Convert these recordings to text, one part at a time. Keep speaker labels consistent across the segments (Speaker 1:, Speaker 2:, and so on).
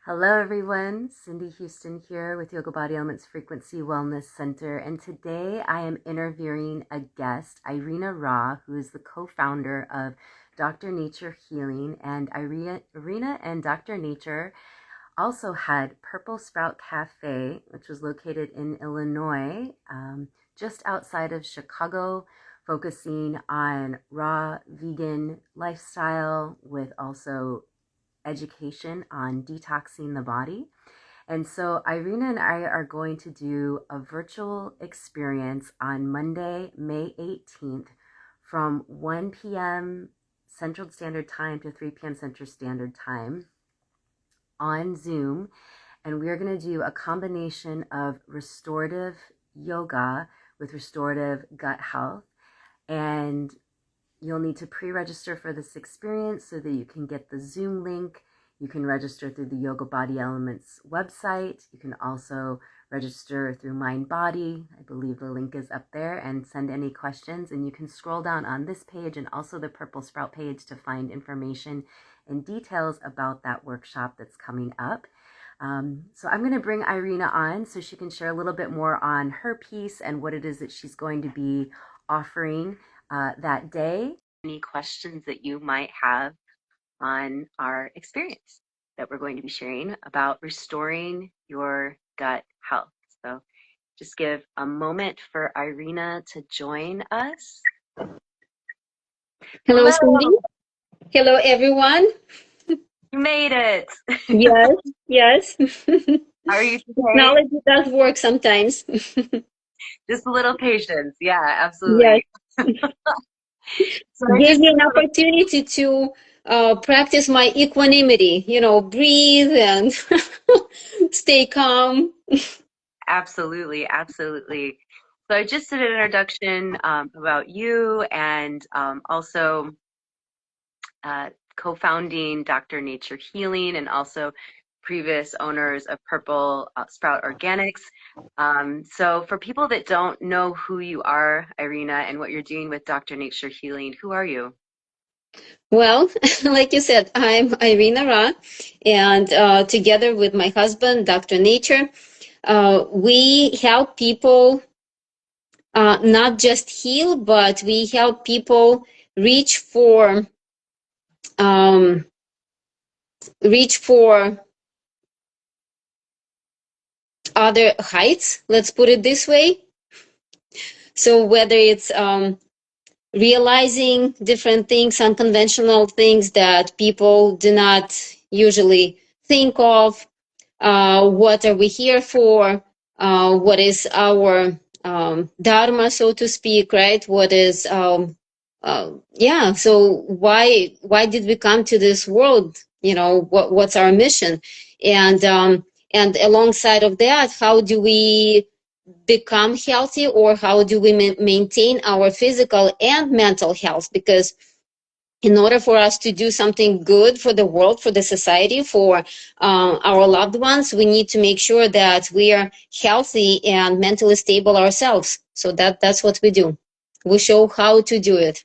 Speaker 1: Hello, everyone. Cindy Huston here with Yoga Body Elements Frequency Wellness Center. And today I am interviewing a guest, Irina Ra, who is the co-founder of Dr. Nature Healing. And Irina and Dr. Nature also had Purple Sprout Cafe, which was located in Illinois, just outside of Chicago, focusing on raw vegan lifestyle with also education on detoxing the body. And so Irina and I are going to do a virtual experience on Monday, May 18th from 1 p.m. Central Standard Time to 3 p.m. Central Standard Time on Zoom. And we are going to do a combination of restorative yoga with restorative gut health. And you'll need to pre-register for this experience so that you can get the Zoom link. You can register through the Yoga Body Elements website. You can also register through MindBody. I believe the link is up there, and send any questions. And you can scroll down on this page and also the Purple Sprout page to find information and details about that workshop that's coming up. So I'm going to bring Irina on so she can share a little bit more on her piece and what it is that she's going to be offering that day. Any questions that you might have on our experience that we're going to be sharing about restoring your gut health. So just give a moment for Irina to join us.
Speaker 2: Hello, Cindy. Hello, everyone.
Speaker 1: You made it.
Speaker 2: Yes, yes.
Speaker 1: How are you today?
Speaker 2: Technology does work sometimes.
Speaker 1: Just a little patience. Yeah, absolutely.
Speaker 2: Yes. So gave me an opportunity to practice my equanimity, breathe and stay calm.
Speaker 1: Absolutely, absolutely. So I just did an introduction about you and also co-founding Dr. Nature Healing and also previous owners of Purple Sprout Organics. So for people that don't know who you are, Irina, and what you're doing with Dr. Nature Healing, who are you?
Speaker 2: Well, like you said, I'm Irina Ra, and together with my husband, Dr. Nature, we help people not just heal, but we help people reach for other heights, let's put it this way. So whether it's realizing different things, unconventional things that people do not usually think of, what are we here for, what is our dharma, so to speak, right? What is so why did we come to this world? What's our mission? And alongside of that, how do we become healthy, or how do we maintain our physical and mental health? Because in order for us to do something good for the world, for the society, for our loved ones, we need to make sure that we are healthy and mentally stable ourselves. So that's what we do. We show how to do it.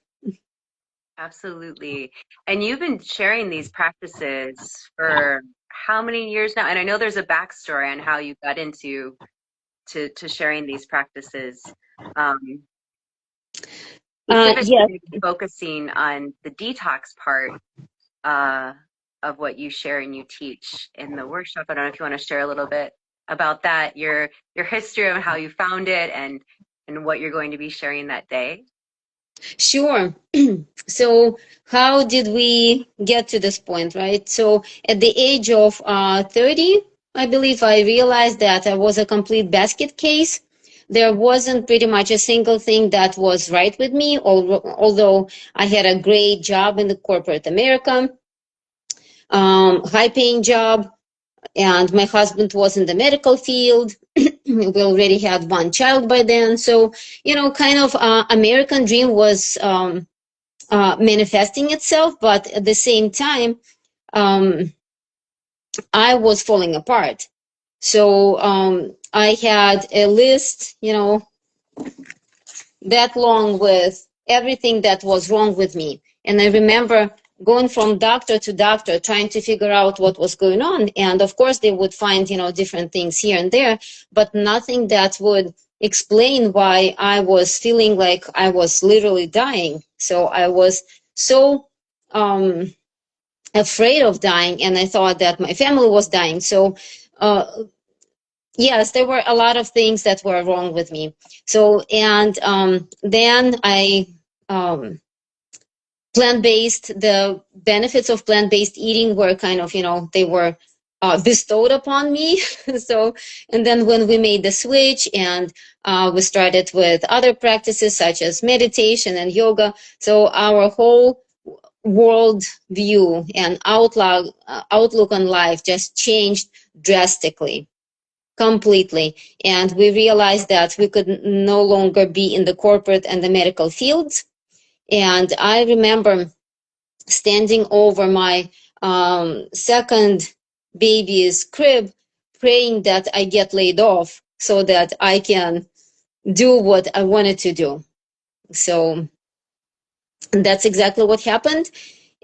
Speaker 1: Absolutely. And you've been sharing these practices for how many years now? And I know there's a backstory on how you got into to sharing these practices. Specifically focusing on the detox part of what you share and you teach in the workshop. I don't know if you want to share a little bit about that, your history of how you found it and what you're going to be sharing that day.
Speaker 2: Sure. So how did we get to this point, right? So at the age of 30, I believe, I realized that I was a complete basket case. There wasn't pretty much a single thing that was right with me, although I had a great job in the corporate America, high-paying job, and my husband was in the medical field. We already had one child by then. So, kind of American dream was manifesting itself, but at the same time, I was falling apart. So I had a list, that long with everything that was wrong with me. And I remember going from doctor to doctor, trying to figure out what was going on. And of course, they would find, different things here and there, but nothing that would explain why I was feeling like I was literally dying. So I was so afraid of dying, and I thought that my family was dying. So yes, there were a lot of things that were wrong with me. So, and then I plant-based, the benefits of plant-based eating were kind of, they were bestowed upon me. So, and then when we made the switch, and we started with other practices such as meditation and yoga, so our whole world view and outlook on life just changed drastically, completely. And we realized that we could no longer be in the corporate and the medical fields. And I remember standing over my second baby's crib, praying that I get laid off so that I can do what I wanted to do. So that's exactly what happened.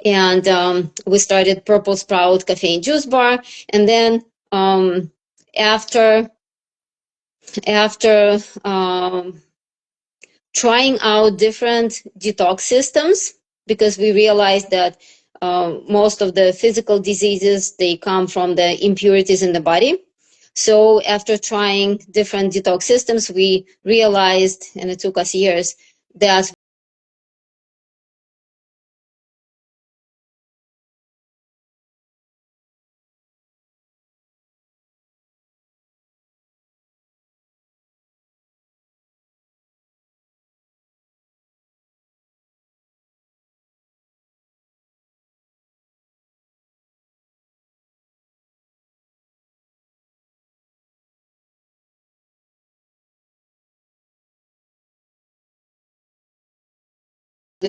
Speaker 2: And we started Purple Sprout Cafe and Juice Bar. And then after trying out different detox systems, because we realized that most of the physical diseases, they come from the impurities in the body. So after trying different detox systems, we realized, and it took us years, that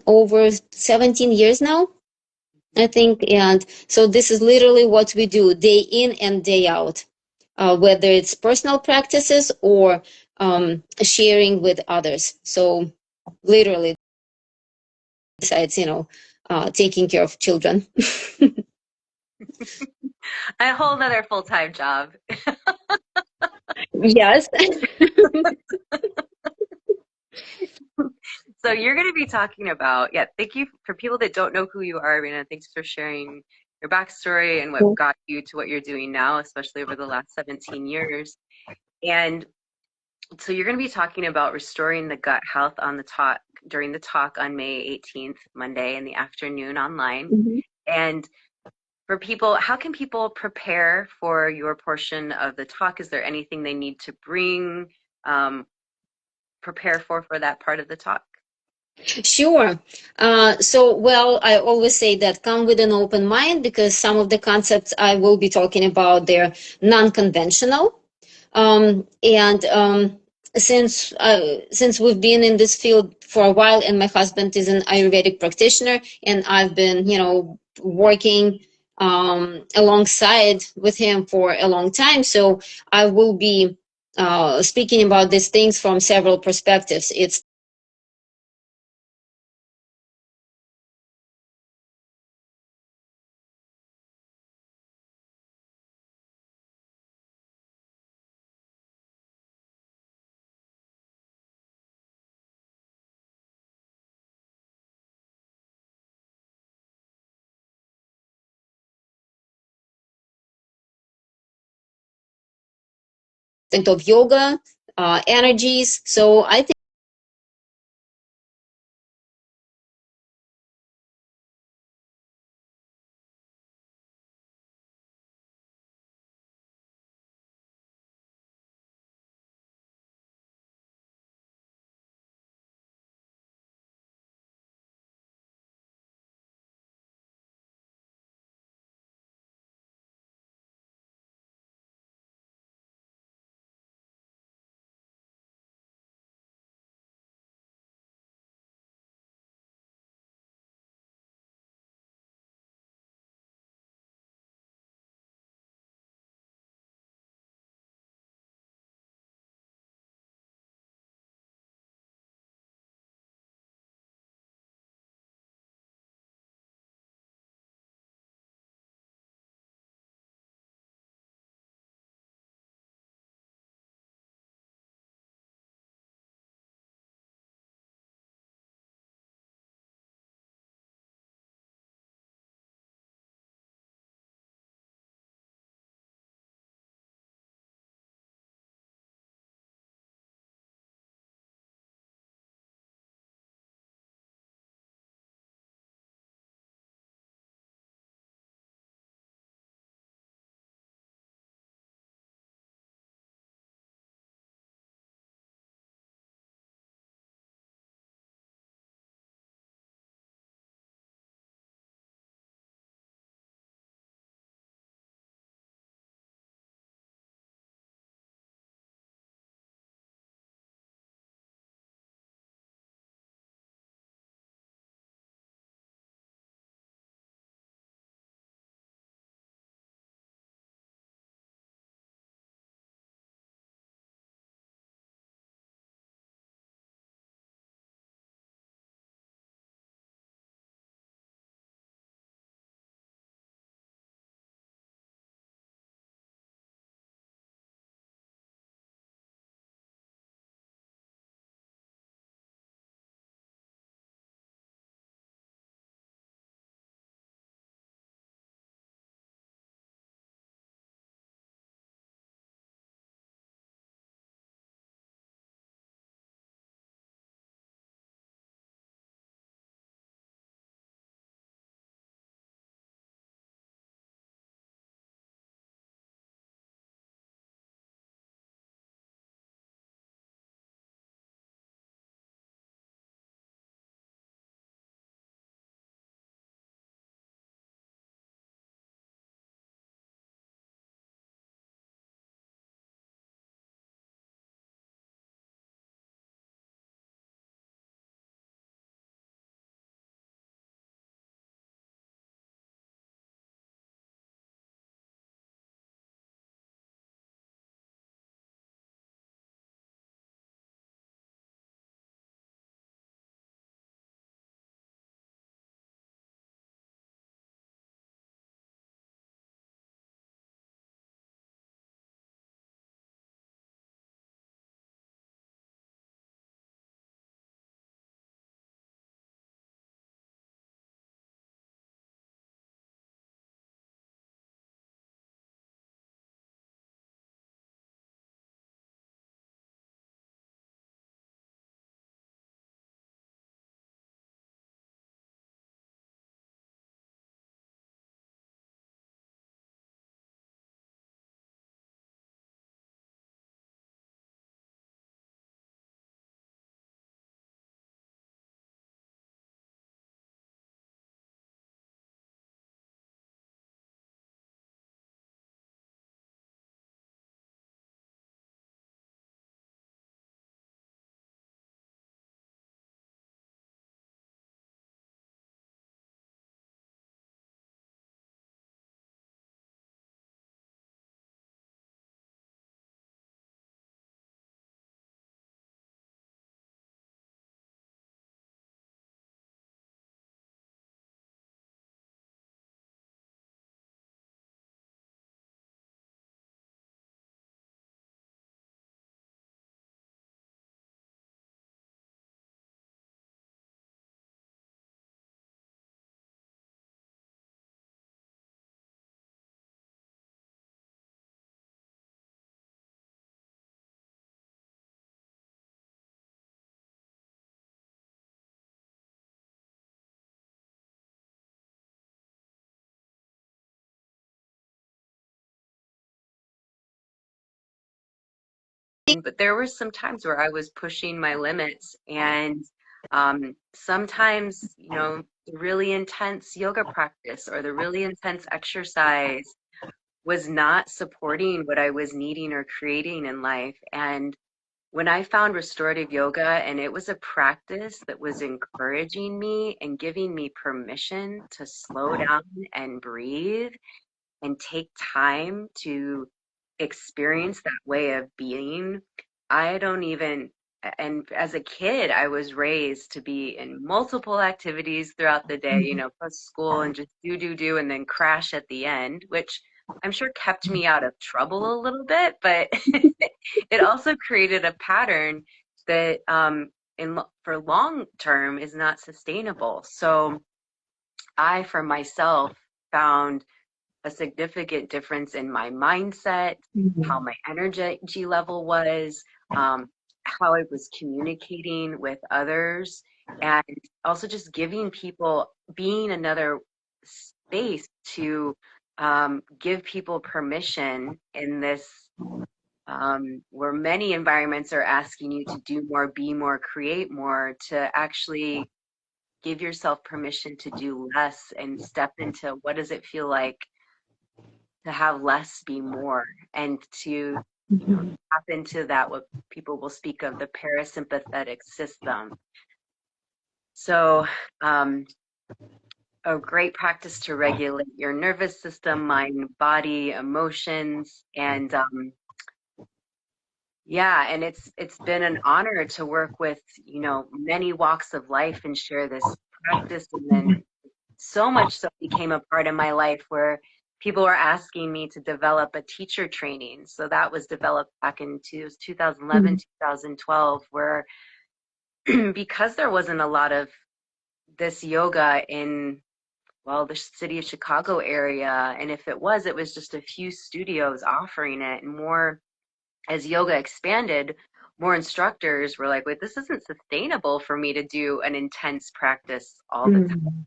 Speaker 2: over 17 years now, I think. And so this is literally what we do day in and day out, whether it's personal practices or sharing with others. So literally, besides, taking care of children.
Speaker 1: A whole nother full-time job.
Speaker 2: Yes.
Speaker 1: So you're going to be talking about, yeah, thank you for people that don't know who you are, Irina. Thanks for sharing your backstory and what got you to what you're doing now, especially over the last 17 years. And so you're going to be talking about restoring the gut health on the talk during the talk on May 18th, Monday in the afternoon online.
Speaker 2: Mhm.
Speaker 1: And for people, how can people prepare for your portion of the talk? Is there anything they need to bring, prepare for that part of the talk?
Speaker 2: Sure. So, well, I always say that come with an open mind, because some of the concepts I will be talking about, they're non-conventional. And since we've been in this field for a while, and my husband is an Ayurvedic practitioner, and I've been, working alongside with him for a long time, so I will be speaking about these things from several perspectives. It's of yoga, energies. So I think
Speaker 1: But there were some times where I was pushing my limits, and sometimes, the really intense yoga practice or the really intense exercise was not supporting what I was needing or creating in life. And when I found restorative yoga and it was a practice that was encouraging me and giving me permission to slow down and breathe and take time to experience that way of being, I don't even, and as a kid, I was raised to be in multiple activities throughout the day, post school and just do, and then crash at the end, which I'm sure kept me out of trouble a little bit, but it also created a pattern that for long term is not sustainable. So I, for myself, found a significant difference in my mindset, how my energy level was, how I was communicating with others, and also just giving people, being another space to give people permission in this, where many environments are asking you to do more, be more, create more, to actually give yourself permission to do less and step into what does it feel like to have less be more, and to tap into that, what people will speak of, the parasympathetic system. So a great practice to regulate your nervous system, mind, body, emotions, and yeah, and it's been an honor to work with many walks of life and share this practice. And then so much so became a part of my life where people were asking me to develop a teacher training. So that was developed back in 2011, 2012, where because there wasn't a lot of this yoga in, well, the city of Chicago area, and if it was just a few studios offering it, and more as yoga expanded, more instructors were like, wait, this isn't sustainable for me to do an intense practice all the time.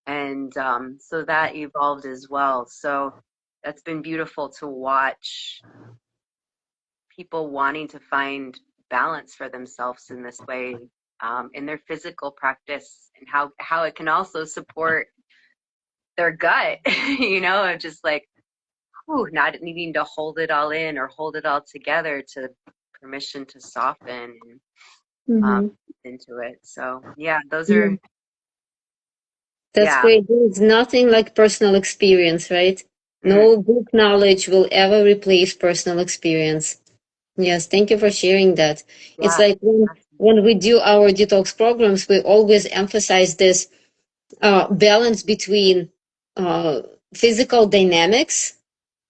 Speaker 1: And so that evolved as well. So that's been beautiful to watch people wanting to find balance for themselves in this way, in their physical practice, and how it can also support their gut, of just like, not needing to hold it all in or hold it all together, to permission to soften and into it. So yeah, those are,
Speaker 2: That's
Speaker 1: yeah.
Speaker 2: great. There's nothing like personal experience, right? No book knowledge will ever replace personal experience. Yes, thank you for sharing that. It's
Speaker 1: Yeah.
Speaker 2: like when we do our detox programs, we always emphasize this balance between physical dynamics,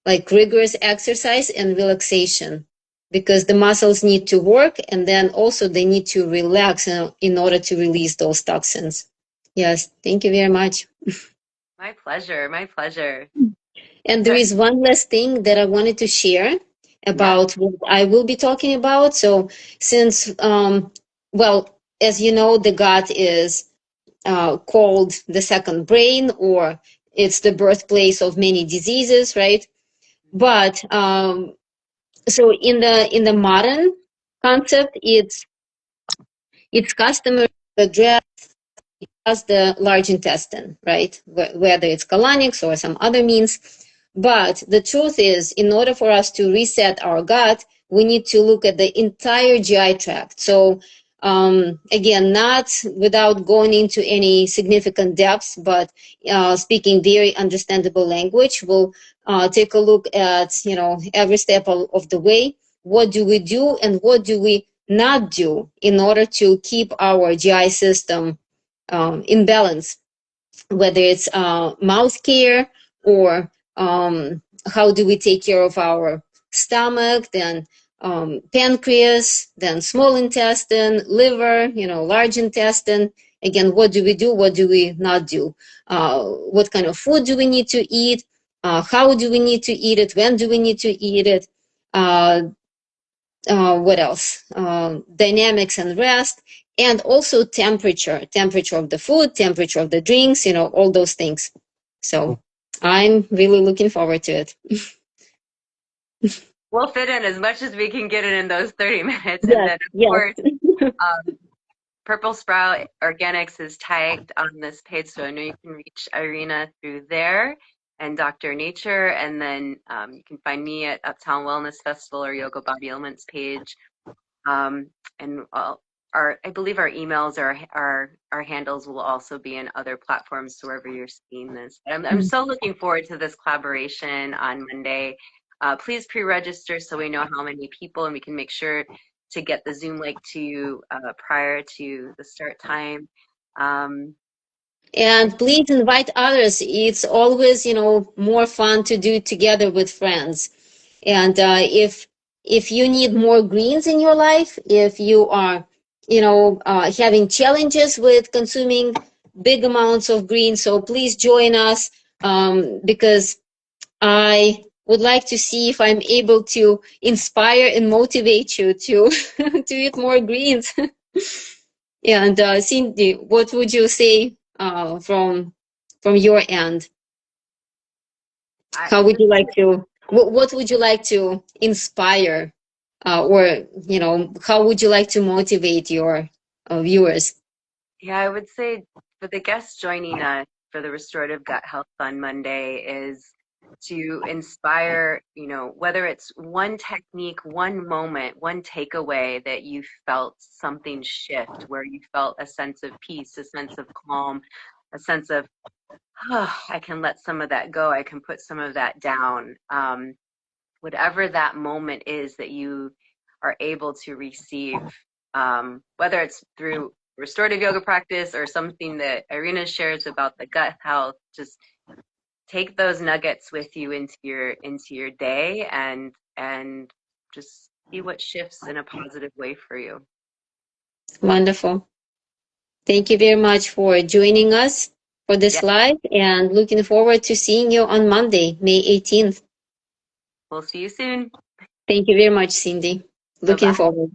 Speaker 2: like rigorous exercise, and relaxation, because the muscles need to work, and then also they need to relax in order to release those toxins. Yes, thank you very much.
Speaker 1: My pleasure. My pleasure.
Speaker 2: And there
Speaker 1: So,
Speaker 2: is one last thing that I wanted to share
Speaker 1: yeah.
Speaker 2: about what I will be talking about. So, since, well, as you know, the gut is called the second brain, or it's the birthplace of many diseases, right? But so in the modern concept, it's customary to address as the large intestine, right? Whether it's colonics or some other means. But the truth is, in order for us to reset our gut, we need to look at the entire GI tract. So again, not without going into any significant depths, but speaking very understandable language, we'll take a look at, every step of the way. What do we do and what do we not do in order to keep our GI system in balance, whether it's mouth care or how do we take care of our stomach, then pancreas, then small intestine, liver, large intestine. Again, what do we do? What do we not do? What kind of food do we need to eat? How do we need to eat it? When do we need to eat it? What else? Dynamics and rest, and also temperature of the food, temperature of the drinks, all those things. So I'm really looking forward to it.
Speaker 1: we'll fit in as much as we can get in those 30 minutes. And
Speaker 2: Yes,
Speaker 1: then, of
Speaker 2: yes.
Speaker 1: course, um, Purple Sprout Organics is tagged on this page, so I know you can reach Irina through there and Dr. Nature. And then you can find me at Uptown Wellness Festival or Yoga Body Elements page. Um, and I believe our emails, our handles will also be in other platforms, so wherever you're seeing this. I'm so looking forward to this collaboration on Monday. Please pre-register so we know how many people, and we can make sure to get the Zoom link to you prior to the start time. Um,
Speaker 2: And please invite others. It's always, more fun to do together with friends. And if you need more greens in your life, if you are, having challenges with consuming big amounts of greens, so please join us, because I would like to see if I'm able to inspire and motivate you to to eat more greens. And Cindy, what would you say from your end?
Speaker 1: I,
Speaker 2: How would you like to? What would you like to inspire, or how would you like to motivate your viewers?
Speaker 1: Yeah, I would say for the guests joining us for the Restorative Gut Health on Monday is to inspire, whether it's one technique, one moment, one takeaway that you felt something shift, where you felt a sense of peace, a sense of calm, a sense of, oh, I can let some of that go, I can put some of that down. Whatever that moment is that you are able to receive, whether it's through restorative yoga practice or something that Irina shares about the gut health, just take those nuggets with you into your day and just see what shifts in a positive way for you.
Speaker 2: Wonderful. Thank you very much for joining us for this
Speaker 1: Yeah,
Speaker 2: live, and looking forward to seeing you on Monday, May 18th.
Speaker 1: we'll see you soon.
Speaker 2: Thank you very much, Cindy.
Speaker 1: Bye
Speaker 2: Looking
Speaker 1: bye.
Speaker 2: forward.